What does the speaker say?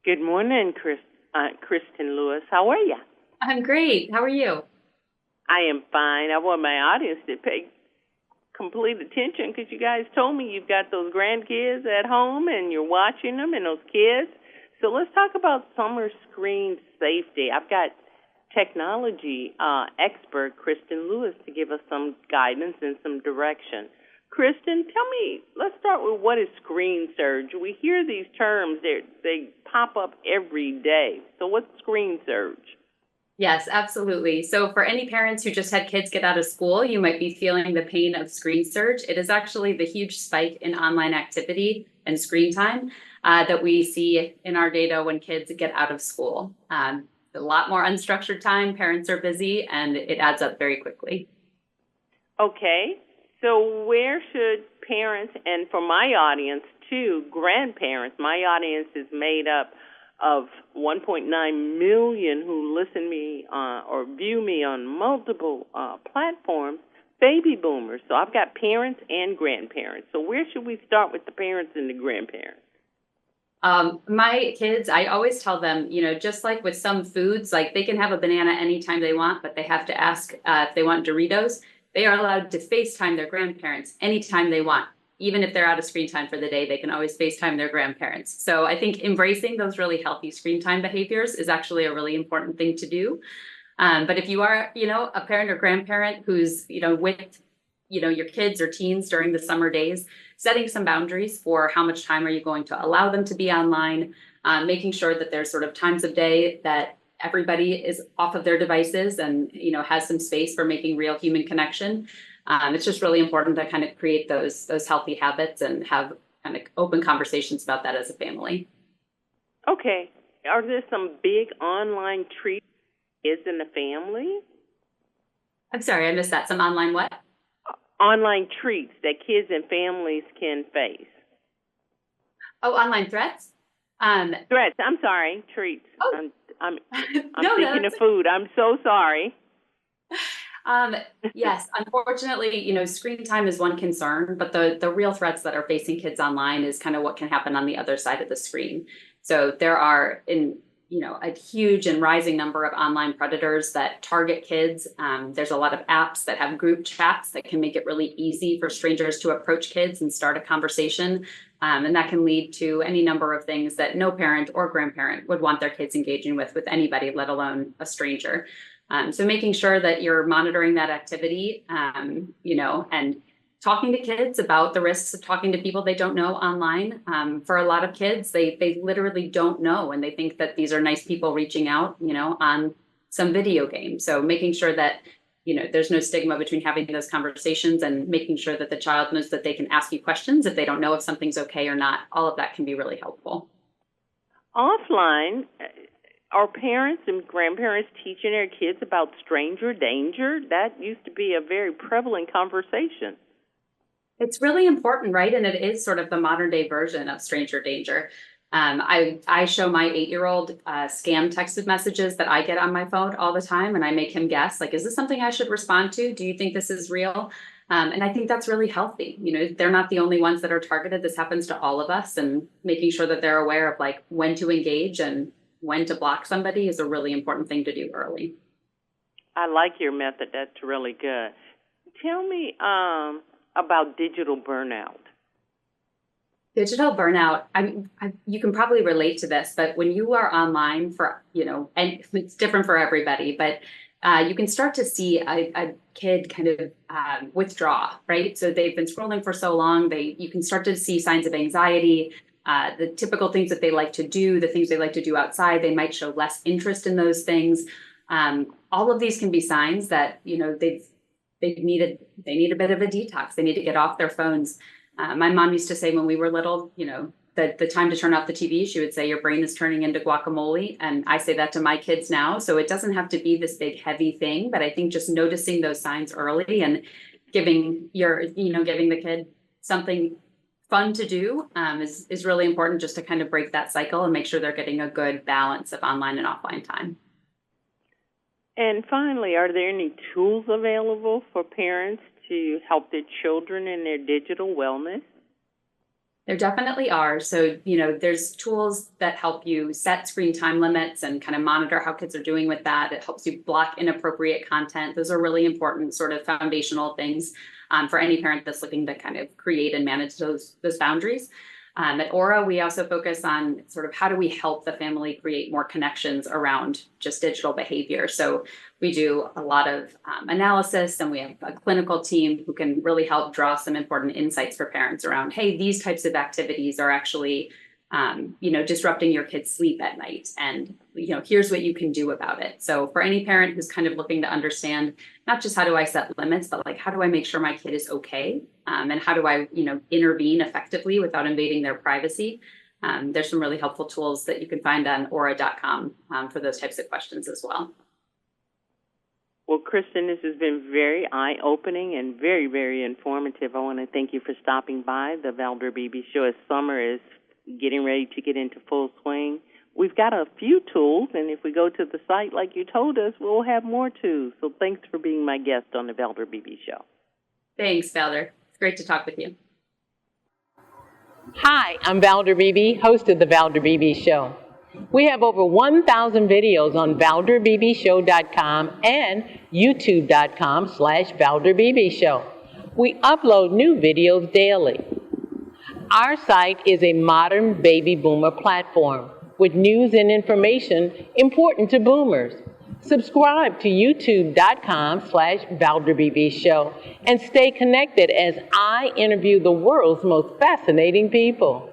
Good morning, Kristen Lewis. How are you? I'm great. How are you? I am fine. I want my audience to pay complete attention because you guys told me you've got those grandkids at home and you're watching them and those kids. So let's talk about summer screen safety. I've got technology expert Kristen Lewis to give us some guidance and some direction. Kristen, tell me, let's start with what is screen surge. We hear these terms, they pop up every day. So what's screen surge? Yes, absolutely. So, for any parents who just had kids get out of school, you might be feeling the pain of screen surge. It is actually the huge spike in online activity and screen time that we see in our data when kids get out of school. A lot more unstructured time, parents are busy, and it adds up very quickly. Okay, so where should parents, and for my audience too, grandparents, my audience is made up of 1.9 million who listen me or view me on multiple platforms, baby boomers. So I've got parents and grandparents. So where should we start with the parents and the grandparents? My kids, I always tell them, just like with some foods, like they can have a banana anytime they want, but they have to ask if they want Doritos. They are allowed to FaceTime their grandparents anytime they want. Even if they're out of screen time for the day, they can always FaceTime their grandparents. So I think embracing those really healthy screen time behaviors is actually a really important thing to do. But if you are, a parent or grandparent who's, with, your kids or teens during the summer days, setting some boundaries for how much time are you going to allow them to be online, making sure that there's sort of times of day that everybody is off of their devices and, has some space for making real human connection. It's just really important to kind of create those healthy habits and have kind of open conversations about that as a family. Okay. Are there some big online treats for kids in the family? I'm sorry, I missed that. Some online what? Online treats that kids and families can face. Oh, online threats? Threats. I'm sorry. Treats. Oh, I'm no, thinking of that's food. I'm so sorry. Um, yes, unfortunately, screen time is one concern, but the real threats that are facing kids online is kind of what can happen on the other side of the screen. So there are a huge and rising number of online predators that target kids. There's a lot of apps that have group chats that can make it really easy for strangers to approach kids and start a conversation. And that can lead to any number of things that no parent or grandparent would want their kids engaging with anybody, let alone a stranger. So making sure that you're monitoring that activity, and talking to kids about the risks of talking to people they don't know online. For a lot of kids, they literally don't know, and they think that these are nice people reaching out, on some video game. So making sure that there's no stigma between having those conversations and making sure that the child knows that they can ask you questions if they don't know if something's okay or not. All of that can be really helpful. Offline, are parents and grandparents teaching their kids about stranger danger? That used to be a very prevalent conversation. It's really important, right? And it is sort of the modern day version of stranger danger. I show my 8-year-old scam texted messages that I get on my phone all the time, and I make him guess, like, is this something I should respond to? Do you think this is real? And I think that's really healthy. They're not the only ones that are targeted. This happens to all of us, and making sure that they're aware of like when to engage and when to block somebody is a really important thing to do early. I like your method. That's really good. Tell me about digital burnout. Digital burnout, you can probably relate to this, but when you are online for, and it's different for everybody, but you can start to see a kid kind of withdraw, right? So they've been scrolling for so long, you can start to see signs of anxiety, the typical things that they like to do, the things they like to do outside, they might show less interest in those things. All of these can be signs that, they need a bit of a detox. They need to get off their phones. My mom used to say when we were little, the time to turn off the TV, she would say, your brain is turning into guacamole. And I say that to my kids now. So it doesn't have to be this big, heavy thing, but I think just noticing those signs early and giving the kid something fun to do is really important, just to kind of break that cycle and make sure they're getting a good balance of online and offline time. And finally, are there any tools available for parents to help their children in their digital wellness? There definitely are. So, there's tools that help you set screen time limits and kind of monitor how kids are doing with that. It helps you block inappropriate content. Those are really important sort of foundational things for any parent that's looking to kind of create and manage those boundaries. At Aura, we also focus on sort of how do we help the family create more connections around just digital behavior. So we do a lot of analysis, and we have a clinical team who can really help draw some important insights for parents around, hey, these types of activities are actually, disrupting your kid's sleep at night. And, here's what you can do about it. So for any parent who's kind of looking to understand, not just how do I set limits, but like, how do I make sure my kid is okay? And how do I, intervene effectively without invading their privacy? There's some really helpful tools that you can find on aura.com for those types of questions as well. Well, Kristen, this has been very eye-opening and very, very informative. I want to thank you for stopping by the Valder Beebe Show as summer is getting ready to get into full swing. We've got a few tools, and if we go to the site like you told us, we'll have more too. So thanks for being my guest on the Valder Beebe Show. Thanks, Valder. It's great to talk with you. Hi, I'm Valder Beebe, host of the Valder Beebe Show. We have over 1,000 videos on ValderBeebeShow.com and YouTube.com/Valder Beebe Show. We upload new videos daily. Our site is a modern baby boomer platform with news and information important to boomers. Subscribe to YouTube.com/Valder Beebe Show and stay connected as I interview the world's most fascinating people.